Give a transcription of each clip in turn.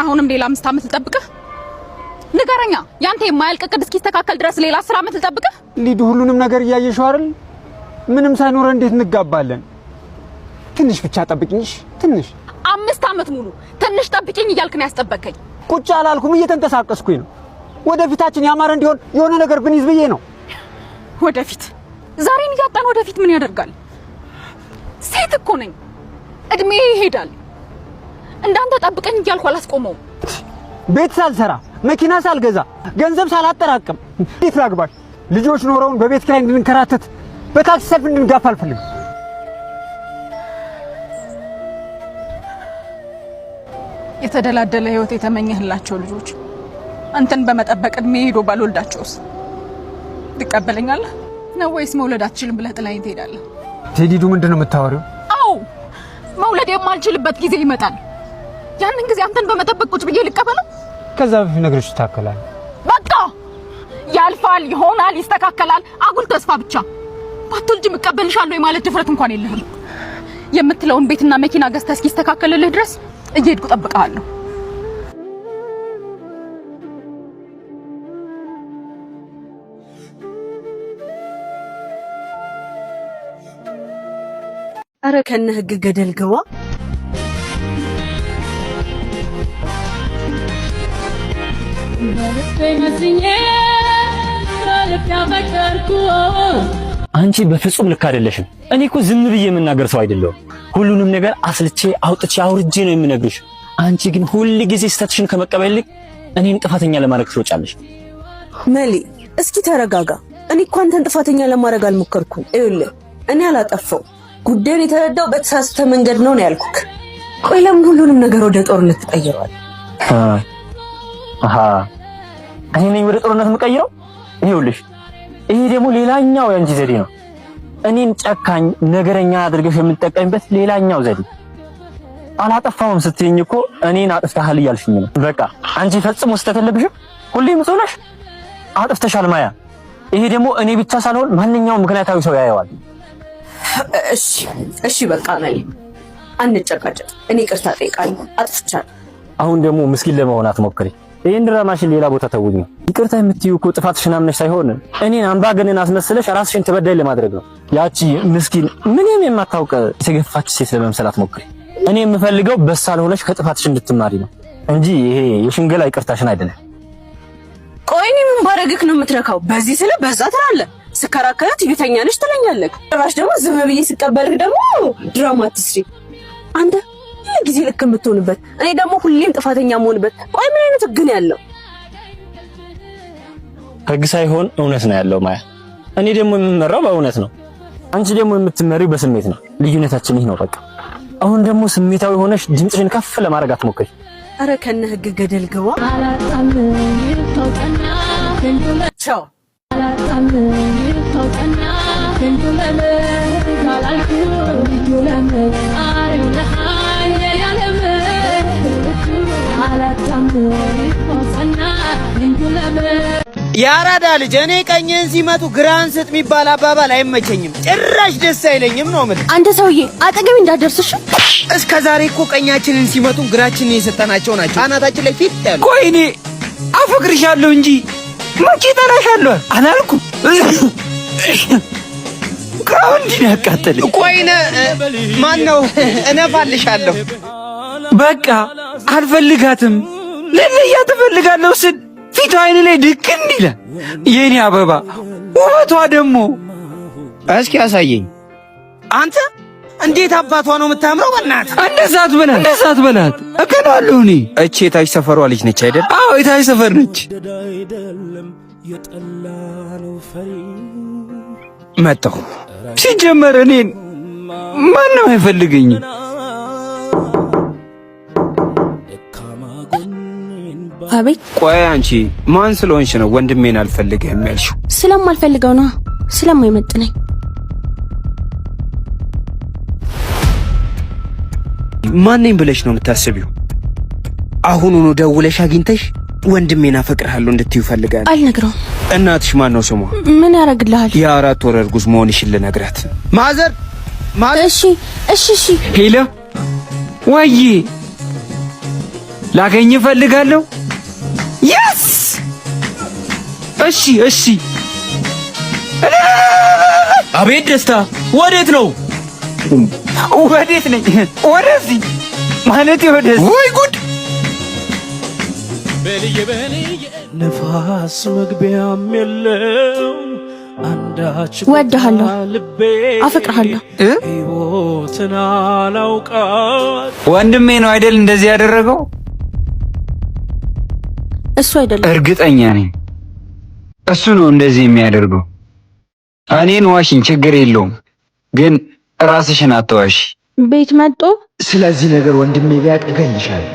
አሁንም ሌላ 5 ዓመት ልጠብቅህ? ንገረኛ። ያንተ የማያልቅ ቅድ እስኪስተካከል ድረስ ሌላ 10 ዓመት ልጠብቅህ? ሊዱ ሁሉንም ነገር እያየሽው አይደል? ምንም ሳይኖር እንዴት እንጋባለን? ትንሽ ብቻ ጠብቂኝሽ። ትንሽ 5 ዓመት ሙሉ ትንሽ ጠብቂኝ እያልክ ነው ያስጠበቀኝ። ቁጭ አላልኩም፣ እየተንቀሳቀስኩኝ ነው። ወደፊታችን ያማረ እንዲሆን የሆነ ነገር ብንይዝ ብዬ ነው። ወደፊት ዛሬን እያጣን ወደፊት ምን ያደርጋል? ሴት እኮ ነኝ። እድሜ ይሄዳል። እንዳንተ ጠብቀኝ እያልኩ አላስቆመው። ቤት ሳልሰራ መኪና ሳልገዛ ገንዘብ ሳላጠራቅም እንዴት ላግባሽ? ልጆች ኖረውን በቤት ኪራይ እንድንከራተት በታክሲ ሰልፍ እንድንጋፋ አልፈልግም። የተደላደለ ህይወት የተመኘህላቸው ልጆች አንተን በመጠበቅ እድሜ ሄዶ ባልወልዳቸውስ ትቀበለኛለህ ነው ወይስ መውለድ አትችልም ብለህ ጥላዬን ትሄዳለህ? ቴዲዱ ምንድነው የምታወሪው? አዎ መውለድ የማልችልበት ጊዜ ይመጣል። ያንን ጊዜ አንተን በመጠበቅ ቁጭ ብዬ ልቀበለው? ከዛ በፊት ነገሮች ይስተካከላል። በቃ ያልፋል፣ ይሆናል፣ ይስተካከላል። አጉል ተስፋ ብቻ። ባትወልጂም እቀበልሻለሁ የማለት ድፍረት እንኳን የለህም። የምትለውን ቤትና መኪና ገዝተህ እስኪስተካከልልህ ድረስ እየሄድኩ እጠብቅሃለሁ። አረ ከነ ህግ ገደል ግባ። አንቺ በፍጹም ልክ አይደለሽም። እኔ እኮ ዝም ብዬ የምናገር ሰው አይደለሁም። ሁሉንም ነገር አስልቼ አውጥቼ አውርጄ ነው የምነግርሽ። አንቺ ግን ሁሉ ጊዜ ስተትሽን ከመቀበል እኔን ጥፋተኛ ለማድረግ ትሮጫለሽ። መሊ እስኪ ተረጋጋ። እኔ እኮ አንተን ጥፋተኛ ለማድረግ አልሞከርኩም። ይኸውልህ እኔ አላጠፋው። ጉዳዩን የተረዳው በተሳሳተ መንገድ ነው ያልኩክ። ቆይ ለምን ሁሉንም ነገር ወደ ጦርነት ትቀይረዋል? እኔ ነኝ ወደ ጦርነት የምቀይረው? ይኸውልሽ ይሄ ደግሞ ሌላኛው የአንቺ ዘዴ ነው። እኔን ጨካኝ ነገረኛ አድርገሽ የምትጠቀሚበት ሌላኛው ዘዴ። አላጠፋውም ስትይኝ እኮ እኔን አጥፍተሃል እያልሽኝ ነው። በቃ አንቺ ፈጽሞ ስህተት የለብሽም። ሁሌም ሰው ነሽ። አጥፍተሻል ማያ። ይሄ ደግሞ እኔ ብቻ ሳልሆን ማንኛውም ምክንያታዊ ሰው ያየዋል። እሺ በቃ መሊ አንጨቃጨቅ። እኔ ይቅርታ ጠይቃለሁ። አጥፍቻለሁ። አሁን ደግሞ ምስኪን ለመሆን አትሞክሪ። ይሄን ድራማሽን ሌላ ቦታ ተውኝ። ይቅርታ የምትይው እኮ ጥፋትሽን አምነሽ ሳይሆን እኔን አምባገነን አስመስለሽ ራስሽን ተበዳይ ለማድረግ ነው። ያቺ ምስኪን ምንም የማታውቅ የተገፋች ሴት ለመምሰል አትሞክሪ። እኔ የምፈልገው በሳል ሆነሽ ከጥፋትሽ እንድትማሪ ነው እንጂ ይሄ የሽንገላ ይቅርታሽን አይደለም። ቆይ እኔ ምን ባረግክ ነው የምትረካው? በዚህ ስለ በዛ ትላለህ። ስከራከራት ይተኛ ነሽ ትለኛለህ። ራሽ ደግሞ ዝም ብዬ ስቀበልክ ደግሞ ድራማ አትስሪ። አንተ ጊዜ ልክ የምትሆንበት እኔ ደግሞ ሁሌም ጥፋተኛ የምሆንበት። ቆይ ምን አይነት ህግ ነው ያለው? ህግ ሳይሆን እውነት ነው ያለው ማያ። እኔ ደግሞ የምመራው በእውነት ነው። አንቺ ደግሞ የምትመሪው በስሜት ነው። ልዩነታችን ይህ ነው በቃ። አሁን ደግሞ ስሜታዊ ሆነሽ ድምፅሽን ከፍ ለማድረግ አትሞክሪ። አረ ከነ ህግ ገደል ግባ። ቻው ያራዳ ልጅ እኔ ቀኝን ሲመቱ ግራን ስጥ የሚባል አባባል አይመቸኝም። ጭራሽ ደስ አይለኝም ነው ማለት። አንተ ሰውዬ አጠገቤ እንዳደርስሽ። እስከ ዛሬ እኮ ቀኛችንን ሲመቱ ግራችንን የሰጠናቸው ናቸው። አናታችን ላይ ፊት ያሉ። ቆይ እኔ አፈቅርሻለሁ እንጂ መቼ ጠላሻለሁ አላልኩም። ግራው እንዲህ ያቃጠለኝ። ቆይ ማን ነው እነፋልሻለሁ? በቃ አልፈልጋትም። ለለያ ተፈልጋለሁ ስል ፊቷ አይኔ ላይ ድቅን ይላል። የኔ አበባ ውበቷ ደግሞ እስኪ ያሳየኝ። አንተ እንዴት አባቷ ነው የምታምረው? በእናትህ እንደዛት በላት እከናለሁ እኔ። እቺ የታች ሰፈሯ ልጅ ነች አይደል? አዎ የታች ሰፈር ነች። መጣሁ። ሲጀመር እኔን ማንም አይፈልገኝም። አቤት። ቆይ አንቺ ማን ስለሆንሽ ነው ወንድሜን አልፈልግህም ያልሽው? ስለማልፈልገው ነው። ስለማይመጥነኝ። ማን ነኝ ብለሽ ነው የምታስቢው? አሁኑኑ ደውለሽ አግኝተሽ ወንድሜን አፈቅርሃለሁ እንድትዩ ፈልጋለሁ። አልነግረውም። እናትሽ ማን ነው ስሟ? ምን ያደርግልሃል? የ4 ወር እርጉዝ መሆንሽን ልነግራት። ማዘር። እሺ። ሄሎ ወይ ላገኝ እፈልጋለሁ። የስ እሺ አቤት ደስታ። ወዴት ነው? ወዴት ነኝ? ወደዚህ ማለት ወደዚህ። ወይ ጉድ! ነፋስ መግቢያም የለው አንዳች ወድሃለሁ፣ አፈቅርሃለሁ። ሕይወትን አላውቃት። ወንድሜ ነው አይደል እንደዚህ ያደረገው? እሱ አይደለም። እርግጠኛ ነኝ እሱ ነው እንደዚህ የሚያደርገው። እኔን ዋሽኝ፣ ችግር የለውም ግን ራስሽን አትዋሽ። ቤት መጥቶ ስለዚህ ነገር ወንድሜ ቢያውቅ እገልሻለሁ።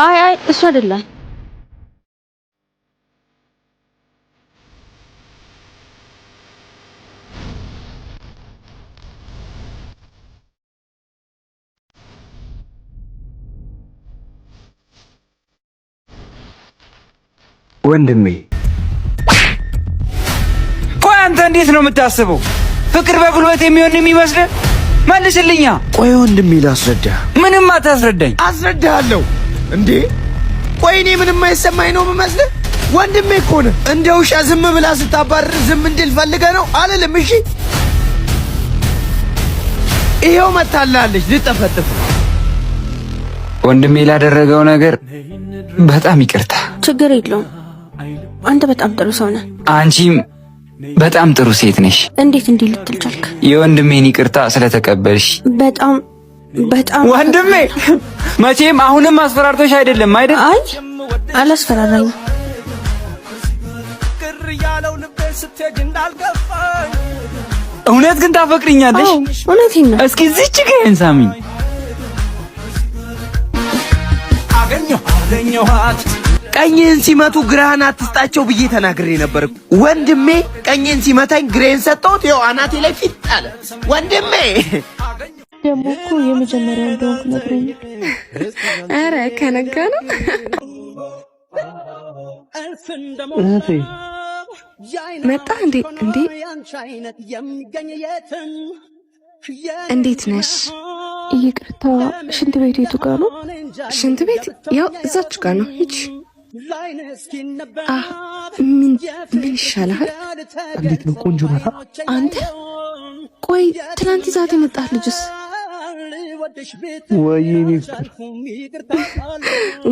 አይ እሱ አይደለም። ወንድሜ ቆይ አንተ እንዴት ነው የምታስበው? ፍቅር በጉልበት የሚሆን የሚመስልህ? መልስልኛ። ቆይ ወንድሜ ላስረዳ። ምንም አታስረዳኝ። አስረዳሃለሁ እንዴ። ቆይ እኔ ምንም አይሰማኝ ነው የምመስልህ? ወንድሜ እኮ ነህ። እንደ ውሻ ዝም ብላ ስታባርር ዝም እንድል ፈልገህ ነው አልልም። እሺ ይሄው መታላለች ልጠፈጥፍ። ወንድሜ ላደረገው ነገር በጣም ይቅርታ። ችግር የለውም። አንተ በጣም ጥሩ ሰው ነህ። አንቺም በጣም ጥሩ ሴት ነሽ። እንዴት እንዲህ ልትል ቻልክ? የወንድሜን ይቅርታ ስለተቀበልሽ በጣም ወንድሜ መቼም አሁንም አስፈራርቶሽ አይደለም አይደል? አይ አላስፈራራኝም። እውነት ግን ታፈቅሪኛለሽ? እውነቴን ነው። እስኪ እዚች ጋር ሳሚኝ። አገኘኋት። ቀኝህን ሲመቱ ግራህን አትስጣቸው ብዬ ተናግሬ ነበር። ወንድሜ ቀኝህን ሲመታኝ ግሬን ሰጠሁት። ይኸው አናቴ ላይ ፊት አለ። ወንድሜ ደግሞ እኮ የመጀመሪያው እንደሆንኩ ነግረኝ። ኧረ ከነጋ ነው። መጣ እንዴ? እንዴት ነሽ? ይቅርታ፣ ሽንት ቤቱ የቱ ጋር ነው? ሽንት ቤት ያው እዛች ጋር ነው። ሂጂ። ምን ይሻልሃል? እንዴት ነው? ቆንጆ ናታ። አንተ ቆይ ትናንት ይዛት የመጣህ ልጅስ?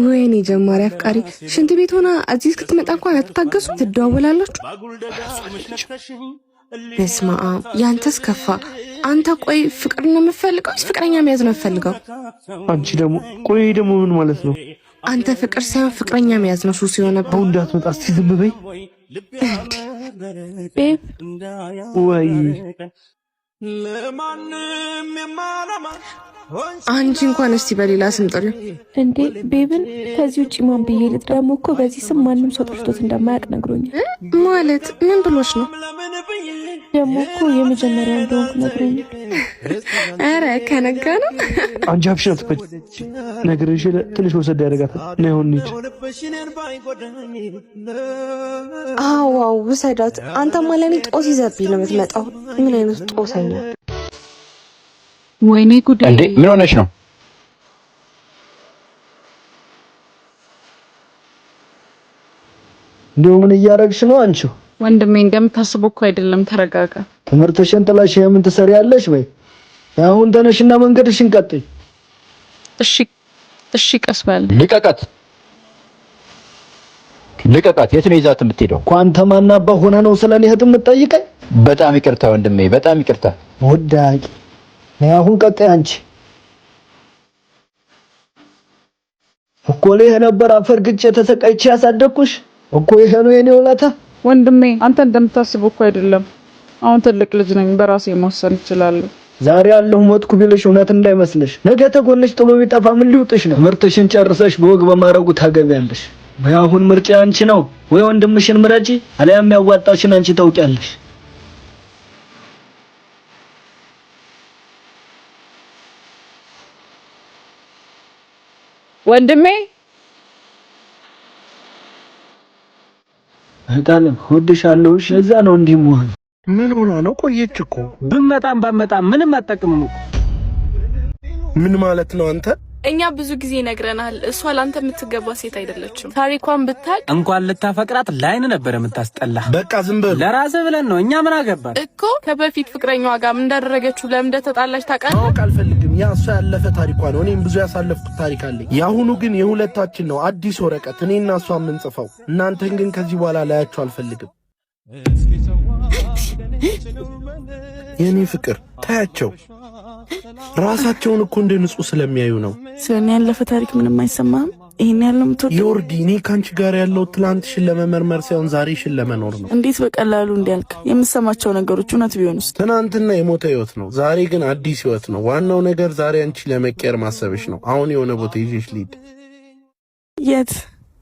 ወይኔ ጀማሪ አፍቃሪ። ሽንት ቤት ሆና እዚህ እስክትመጣ እንኳን አትታገሱ? ትደዋወላላችሁ? በስመ አብ፣ ያንተስ ከፋ። አንተ ቆይ ፍቅር ነው የምፈልገው ወይስ ፍቅረኛ መያዝ ነው የምፈልገው? አንቺ ደግሞ ቆይ ደግሞ ምን ማለት ነው? አንተ ፍቅር ሳይሆን ፍቅረኛ መያዝ ነው ሱስ የሆነብህ። አሁን እንዳትመጣ እስቲ ዝም በይ። ቤብ ወይ አንቺ እንኳን እስቲ በሌላ ስም ጥሪው እንዴ። ቤብን ከዚህ ውጪ ማን ብዬ ልጥራ? ደግሞ እኮ በዚህ ስም ማንም ሰው ጠርቶት እንደማያውቅ ነግሮኛል። ማለት ምን ብሎሽ ነው? ደግሞ እኮ የመጀመሪያው እንደሆንኩ ነግሮኛል። ኧረ ከነጋ ነው። አንቺ አፍሽን አትፈጭ። ነግሬሽ ትንሽ ወሰድ ያደርጋታል። ነይ አሁን እንሂድ። አዎ ውሰዳት። አንተማ ለኔ ጦስ ይዘብኝ ነው የምትመጣው። ምን አይነት ጦሰኛ! ወይኔ ጉዴ! እንዴ ምን ሆነሽ ነው? እንደው ምን እያረግሽ ነው አንቺ? ወንድሜ እንደምታስበው እኮ አይደለም። ተረጋጋ። ትምህርትሽን ጥላሽ የምን ትሰሪያለሽ? ወይ አሁን ተነሽና መንገድሽን ቀጥይ። እሺ ቀስ በል። ልቀቃት። የት ነው ይዛት የምትሄደው? ኳንተ ማናባ ሆነ ነው ስለኔ እህት የምትጠይቀኝ? በጣም ይቅርታ ወንድሜ፣ በጣም ይቅርታ። ወዳቂ ነይ አሁን ቀጥይ። አንቺ እኮ ላይ ነበር አፈርግጬ ተሰቃይቼ ያሳደግኩሽ እኮ። ይሄ ነው የኔ ውለታ። ወንድሜ አንተ እንደምታስበው እኮ አይደለም። አሁን ትልቅ ልጅ ነኝ፣ በራሴ መወሰን እችላለሁ። ዛሬ ያለሁ ሞትኩ ቢልሽ እውነት እንዳይመስልሽ። ነገ ተጎንሽ ጥሎ ቢጠፋ ምን ሊውጥሽ ነው? ምርትሽን ጨርሰሽ በወግ በማረጉ ታገቢያለሽ። ወይ አሁን ምርጫ አንቺ ነው። ወይ ወንድምሽን ምረጪ፣ አለያም ያዋጣሽን አንቺ ታውቂያለሽ። ወንድሜ እታለም ወድሻለሁ። እዛ ነው እንዲህ መሆን። ምን ሆና ነው? ቆየች እኮ። ብመጣም ባመጣም ምንም አጠቅምም። ምን ማለት ነው አንተ? እኛ ብዙ ጊዜ ነግረናል፣ እሷ ላንተ የምትገባ ሴት አይደለችም። ታሪኳን ብታቅ እንኳን ልታፈቅራት ላይን ነበር የምታስጠላ። በቃ ዝም በሉ። ለራስህ ብለን ነው፣ እኛ ምን አገባን እኮ። ከበፊት ፍቅረኛዋ ጋር ምን እንዳደረገችው ለምን እንደተጣላች ታውቃለህ? ማወቅ አልፈልግም። ያ እሷ ያለፈ ታሪኳ ነው። እኔም ብዙ ያሳለፍኩት ታሪክ አለኝ። የአሁኑ ግን የሁለታችን ነው፣ አዲስ ወረቀት እኔና እሷ የምንጽፈው። እናንተን ግን ከዚህ በኋላ ላያችሁ አልፈልግም። የኔ ፍቅር ታያቸው፣ ራሳቸውን እኮ እንደ ንጹህ ስለሚያዩ ነው። ስለኔ ያለፈ ታሪክ ምንም አይሰማህም? ይሄን ያለው ምትወድ ዮርዲ፣ እኔ ካንቺ ጋር ያለው ትላንትሽን ለመመርመር ሳይሆን ዛሬሽን ለመኖር ነው። እንዴት በቀላሉ እንዲያልክ? የምሰማቸው ነገሮች እውነት ቢሆንስ? ትናንትና የሞተ ህይወት ነው፣ ዛሬ ግን አዲስ ህይወት ነው። ዋናው ነገር ዛሬ አንቺ ለመቀየር ማሰብሽ ነው። አሁን የሆነ ቦታ ይዤሽ ልሂድ። የት?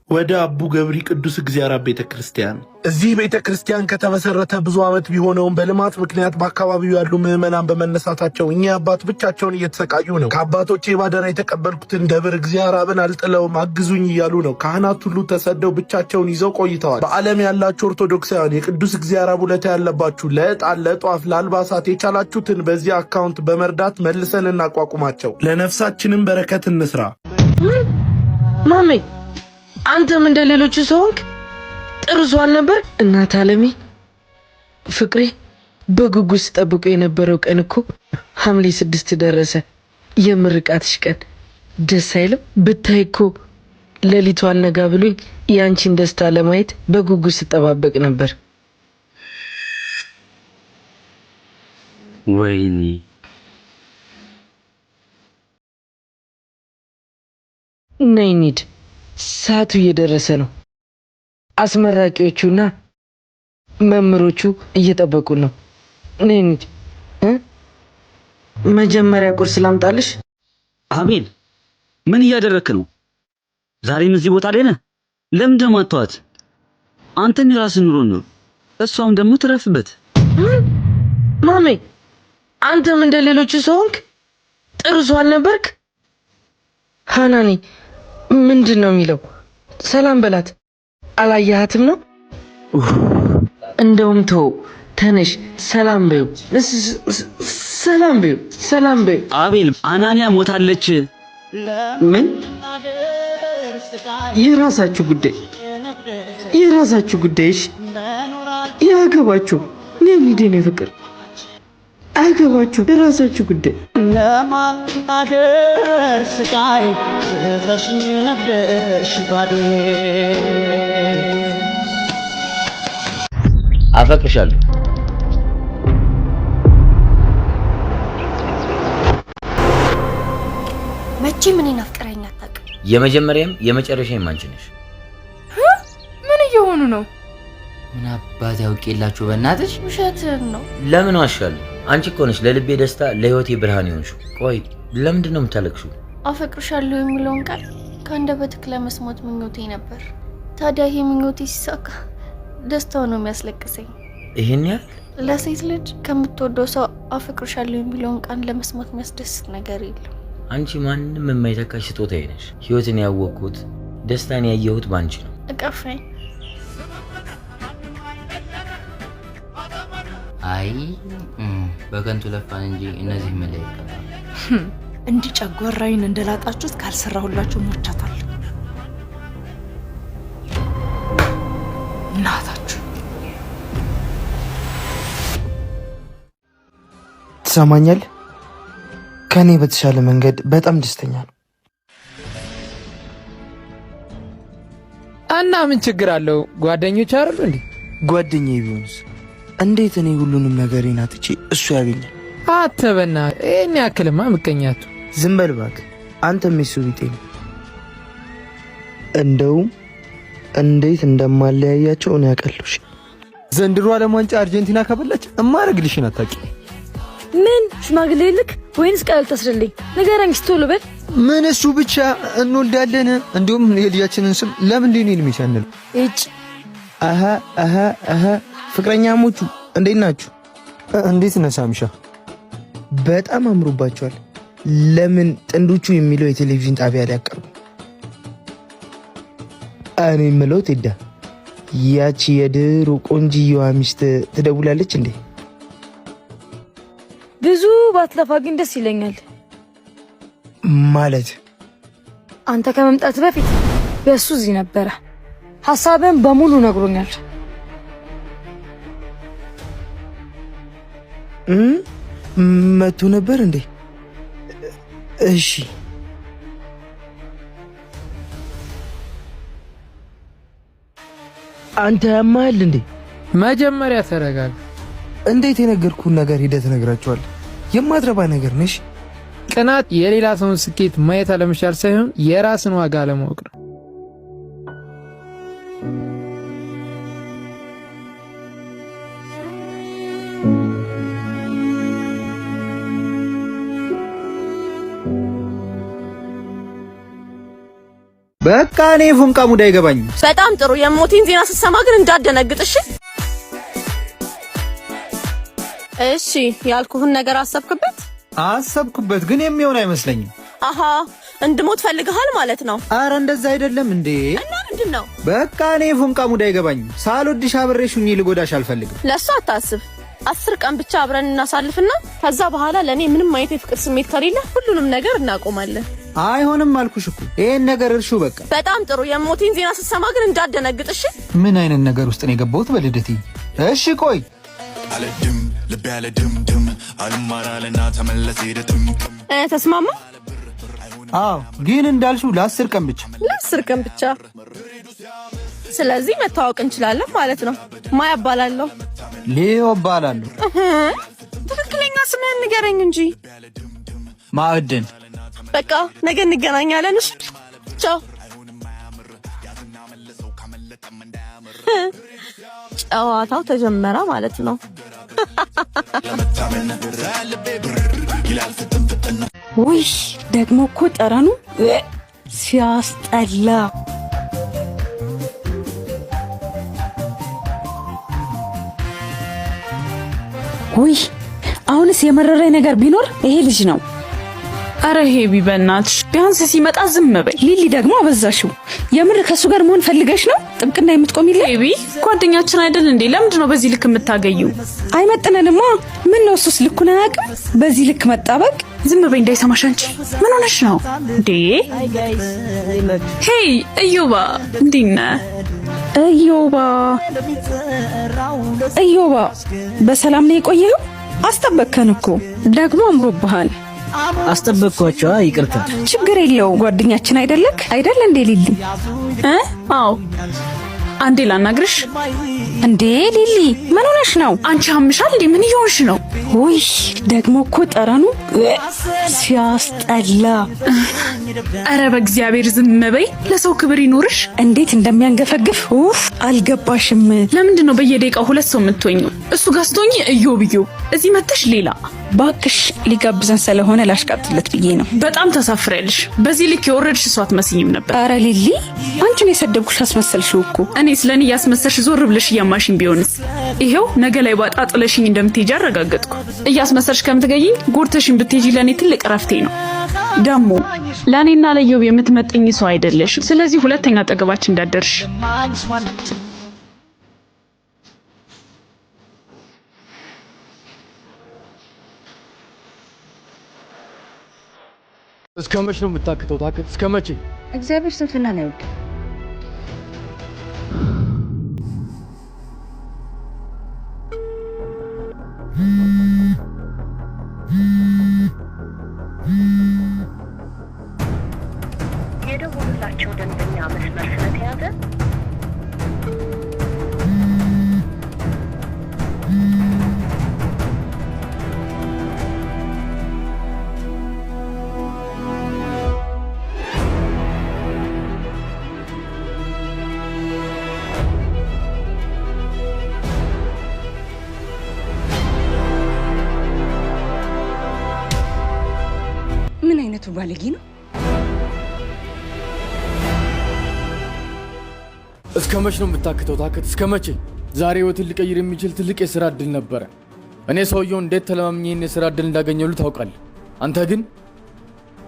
ወደ አቡ ገብሪ ቅዱስ እግዚአብሔር ቤተክርስቲያን። እዚህ ቤተክርስቲያን ከተመሰረተ ብዙ ዓመት ቢሆነውም በልማት ምክንያት በአካባቢው ያሉ ምዕመናን በመነሳታቸው እኛ አባት ብቻቸውን እየተሰቃዩ ነው። ከአባቶቼ ባደራ የተቀበልኩትን ደብር እግዚአብሔርን አልጥለውም አግዙኝ እያሉ ነው። ካህናት ሁሉ ተሰደው ብቻቸውን ይዘው ቆይተዋል። በዓለም ያላችሁ ኦርቶዶክሳውያን የቅዱስ እግዚአብሔር ውለታ ያለባችሁ ለዕጣን፣ ለጧፍ፣ ለአልባሳት የቻላችሁትን በዚህ አካውንት በመርዳት መልሰን እናቋቁማቸው። ለነፍሳችንም በረከት እንስራ። ማሜ አንተም እንደ ሌሎቹ ሰውንክ ጥርሷ አልነበር? እናት አለሜ ፍቅሬ በጉጉት ጠብቆ የነበረው ቀን እኮ ሐምሌ 6 ደረሰ። የምርቃትሽ ቀን ደስ አይልም? ብታይ እኮ ሌሊቱ አልነጋ ብሎኝ ያንቺን ደስታ ለማየት በጉጉት ስጠባበቅ ነበር። ወይኔ ነይ እንሂድ፣ ሰዓቱ እየደረሰ ነው። አስመራቂዎቹና መምህሮቹ እየጠበቁን ነው። ነይ እንሂድ። መጀመሪያ ቁርስ ላምጣልሽ? አቤል ምን እያደረክ ነው? ዛሬም እዚህ ቦታ ላይ ነህ? ለምን ደሞ አትተዋት? አንተም የራስህ ኑሮ ነው፣ እሷም ደግሞ ትረፍበት። ማሜ አንተም እንደ ሌሎቹ ሰውንክ ጥርሷ አልነበርክ? ሃናኒ ምንድን ነው የሚለው? ሰላም በላት። አላየሃትም ነው? እንደውም ተው፣ ተነሽ፣ ሰላም በይው፣ ሰላም በይው፣ ሰላም በይው። አቤል አናንያ ሞታለች። ምን? የራሳችሁ ጉዳይ፣ የራሳችሁ ጉዳይሽ ያገባችሁ። እኔ እንዴ ነው ፍቅር አይገባችሁ፣ የራሳችሁ ጉዳይ። ለማናገር ስቃይ ተሽኝ ነብሽ ባዶ አፈቅርሻለሁ። መቼ ምን ይናፍቀረኝ አታውቅም። የመጀመሪያም የመጨረሻም አንቺ ነሽ። ምን እየሆኑ ነው? ምን አባት ያውቄላችሁ በእናትሽ። ውሸትህን ነው። ለምን ዋሻለሁ? አንቺ እኮ ነሽ ለልቤ ደስታ ለህይወቴ ብርሃን ይሆንሽው። ቆይ ለምንድን ነው የምታለቅሽው? አፈቅርሻለሁ የሚለውን ቃል ከአንደበትህ ለመስማት ምኞቴ ነበር። ታዲያ ይሄ ምኞቴ ሲሳካ ደስታው ነው የሚያስለቅሰኝ። ይሄን ያህል? ለሴት ልጅ ከምትወደው ሰው አፈቅርሻለሁ የሚለውን ቃል ለመስማት የሚያስደስት ነገር የለም። አንቺ ማንንም የማይተካሽ ስጦታዬ ነሽ። ህይወትን ያወቅኩት ደስታን ያየሁት ባንቺ ነው። እቀፈኝ። አይ በከንቱ ለፋን እንጂ እነዚህ ምን ላይ ይቀራል? እንዲህ ጨጓራዬን እንደላጣችሁት ካልሰራሁላችሁ ሞቻታል። እናታችሁ ትሰማኛል? ከኔ በተሻለ መንገድ በጣም ደስተኛ ነው። እና ምን ችግር አለው? ጓደኞች አይደሉ እንዴ? ጓደኛዬ ቢሆንስ እንዴት እኔ ሁሉንም ነገሬን አጥቼ እሱ ያገኛል? አተበና እኔ ያክልማ ምቀኛቱ። ዝም በል እባክህ፣ አንተም የሱ ቢጤ ነው። እንደውም እንዴት እንደማለያያቸው እኔ ያቀልሽ። ዘንድሮ ዓለም ዋንጫ አርጀንቲና ከበላች እማረግልሽን አታውቂ። ምን ሽማግሌ ልክ ወይንስ ቃል ተስረልኝ? ንገረኝ ቶሎ በል። ምን እሱ ብቻ እንወልዳለን። እንዲሁም የልጃችንን ስም ለምንድን ነው የሚሻነው? እጭ አሃ ፍቅረኛሞቹ እንዴት ናችሁ? እንዴት ነህ ሳምሻ? በጣም አምሮባቸዋል። ለምን ጥንዶቹ የሚለው የቴሌቪዥን ጣቢያ ላይ ያቀርቡ? እኔ የምለው ቴዳ ያቺ የድሮ ቆንጅየዋ ሚስት ትደውላለች እንዴ? ብዙ ባትለፋ ግን ደስ ይለኛል። ማለት አንተ ከመምጣት በፊት በሱ እዚህ ነበረ። ሐሳብን በሙሉ ነግሮኛል። መቶ ነበር እንዴ? እሺ አንተ ያማል እንዴ? መጀመሪያ ተረጋጋ። እንዴት የነገርኩህን ነገር ሂደት ነግራቸዋል? የማትረባ ነገር ነሽ። ቅናት የሌላ ሰውን ስኬት ማየት አለመቻል ሳይሆን የራስን ዋጋ አለማወቅ ነው። በቃ እኔ ፎንቃ ሙድ አይገባኝም። በጣም ጥሩ። የሞቴን ዜና ስትሰማ ግን እንዳደነግጥ እሺ? እሺ ያልኩህን ነገር አሰብክበት? አሰብኩበት ግን የሚሆን አይመስለኝም። አሃ እንድሞት ፈልገሃል ማለት ነው? አረ እንደዛ አይደለም እንዴ። እና ምንድነው? በቃ እኔ ፎንቃ ሙድ አይገባኝም። ሳልወድሽ አብሬሽ ሁኚ ልጎዳሽ አልፈልግም። ለሱ አታስብ። 10 ቀን ብቻ አብረን እናሳልፍና ከዛ በኋላ ለኔ ምንም አይነት የፍቅር ስሜት ከሌለ ሁሉንም ነገር እናቆማለን። አይሆንም አልኩሽ እኮ ይሄን ነገር እርሹ በቃ። በጣም ጥሩ። የሞቴን ዜና ስትሰማ ግን እንዳደነግጥ እሺ? ምን አይነት ነገር ውስጥ ነው የገባሁት በልደቴ? እሺ ቆይ አለድም ልብ ያለ ድምድም አልማራለና ተመለሰ ሄደትም ተስማማ? አዎ ግን እንዳልሽው ለ10 ቀን ብቻ። ለ10 ቀን ብቻ። ስለዚህ መታወቅ እንችላለን ማለት ነው። ማያ እባላለሁ። ሌዮ እባላለሁ። ትክክለኛ ስምህን ንገረኝ እንጂ። ማዕድን። በቃ ነገ እንገናኛለን። እሺ ቻው። ጨዋታው ተጀመረ ማለት ነው። ውይ ደግሞ እኮ ጠረኑ ሲያስጠላ። ውይ አሁንስ የመረረኝ ነገር ቢኖር ይሄ ልጅ ነው። አረ ሄቢ በእናትሽ ቢያንስ ሲመጣ ዝም በይ። ሊሊ ደግሞ አበዛሽው። የምር ከሱ ጋር መሆን ፈልገሽ ነው ጥብቅና የምትቆሚልኝ? ሄቢ ጓደኛችን አይደል እንዴ? ለምንድን ነው በዚህ ልክ የምታገዪው? አይመጥነንማ። ምን ነው እሱስ ልኩን አያውቅም? በዚህ ልክ መጣበቅ። ዝም በይ እንዳይሰማሽ። አንቺ ምን ሆነሽ ነው እንዴ? ሄይ እዮባ እንዴት ነህ? እዮባ በሰላም ነው የቆየው? አስጠበቅከን እኮ ደግሞ አምሮብሃል። አስጠበቅኳቸው። ይቅርታ። ችግር የለው ጓደኛችን አይደለክ አይደል እንዴ ሊሊ? አዎ አንዴ ላናግርሽ። እንዴ ሊሊ ምን ሆነሽ ነው? አንቺ አምሻል እንዴ? ምን እየሆንሽ ነው? ውይ ደግሞ እኮ ጠረኑ ሲያስጠላ። አረ በእግዚአብሔር ዝም በይ። ለሰው ክብር ይኖርሽ። እንዴት እንደሚያንገፈግፍ ኡፍ አልገባሽም። ለምንድን ነው በየደቂቃው ሁለት ሰው የምትሆኚው? እሱ ጋር ስትሆኚ እዮብዮ፣ እዚህ መተሽ ሌላ። ባክሽ ሊጋብዘን ስለሆነ ላሽቃጥለት ብዬ ነው። በጣም ተሳፍረልሽ። በዚህ ልክ የወረድሽ ሰው አትመስይም ነበር። አረ ሊሊ አንቺን የሰደብኩሽ አስመሰልሽው እኮ። እኔ ስለኔ ያስመሰልሽ ዞር ብለሽ እያማሽኝ ቢሆንስ? ይሄው ነገ ላይ ባጣ ጥለሽኝ እንደምትሄጂ አረጋገጥኩ። እያስመሰልሽ ከምትገይኝ ጎርተሽኝ ብትሄጂ ለኔ ትልቅ ረፍቴ ነው። ደሞ ለኔና ለዮብ የምትመጥኝ ሰው አይደለሽ። ስለዚህ ሁለተኛ አጠገባችን እንዳደርሽ። እስከ መቼ ነው የምታክተው? ታክት እስከ መቼ? እግዚአብሔር ስንፍና ነው ይወድ። የደወሉላቸው ደንበኛ መስመር ስለተያዘ ምን አይነቱ ባለጌ ነው? እስከ መቼ ነው የምታክተው? ታክት እስከ መቼ? ዛሬ ህይወትን ሊቀይር የሚችል ትልቅ የሥራ ዕድል ነበረ። እኔ ሰውየውን እንዴት ተለማምኜ ይህን የሥራ ዕድል እንዳገኘሉ ታውቃለህ። አንተ ግን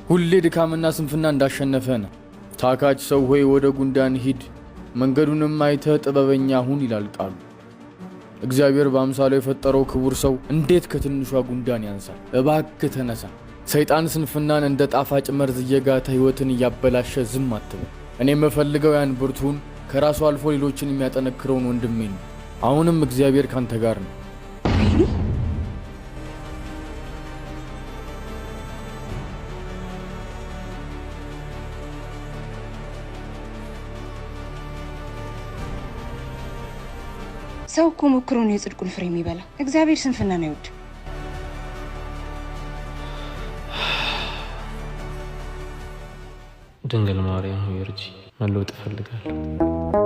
ሁሌ ድካምና ስንፍና እንዳሸነፈ ነው። ታካች ሰው ሆይ ወደ ጉንዳን ሂድ፣ መንገዱንም አይተህ ጥበበኛ ሁን ይላል ቃሉ። እግዚአብሔር በአምሳሉ የፈጠረው ክቡር ሰው እንዴት ከትንሿ ጉንዳን ያንሳል? እባክህ ተነሳ። ሰይጣን ስንፍናን እንደ ጣፋጭ መርዝ እየጋተ ህይወትን እያበላሸ ዝም አትበል። እኔ የምፈልገው ያን ብርቱን ከራሱ አልፎ ሌሎችን የሚያጠነክረውን ወንድሜን ነው። አሁንም እግዚአብሔር ካንተ ጋር ነው። ሰው እኮ ሞክሮን የጽድቁን ፍሬ የሚበላ እግዚአብሔር ስንፍናን አይወድ። ድንግል ማርያም ሆይ እርጂ፣ መለወጥ እፈልጋለሁ።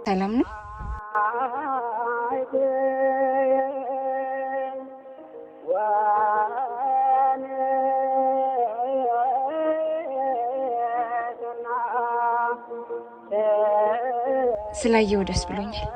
ሰላም ነው? ስላየው ደስ ብሎኛል።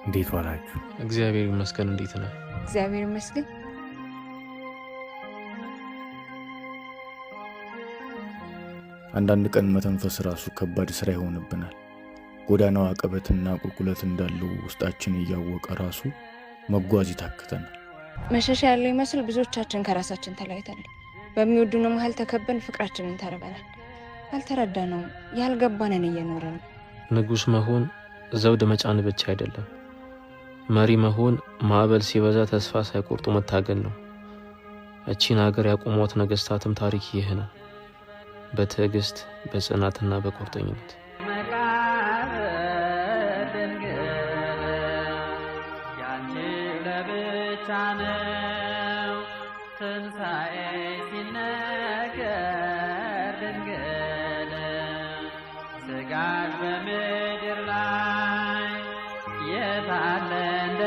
እንዴት ዋላችሁ? እግዚአብሔር ይመስገን። እንዴት ነህ? እግዚአብሔር ይመስገን። አንዳንድ ቀን መተንፈስ ራሱ ከባድ ስራ ይሆንብናል። ጎዳናው አቀበትና ቁልቁለት እንዳለው ውስጣችን እያወቀ ራሱ መጓዝ ይታክተናል። መሸሻ ያለው ይመስል ብዙዎቻችን ከራሳችን ተለያይተናል። በሚወዱን መሀል ተከበን ፍቅራችንን ተርበናል። አልተረዳነውም። ያልገባንን እየኖርን ነው። ንጉስ መሆን ዘውድ መጫን ብቻ አይደለም። መሪ መሆን ማዕበል ሲበዛ ተስፋ ሳይቆርጡ መታገል ነው። እቺን ሀገር ያቆሟት ነገስታትም ታሪክ ይህ ነው። በትዕግስት በጽናትና በቁርጠኝነት በምድር ላይ የታለ እንደ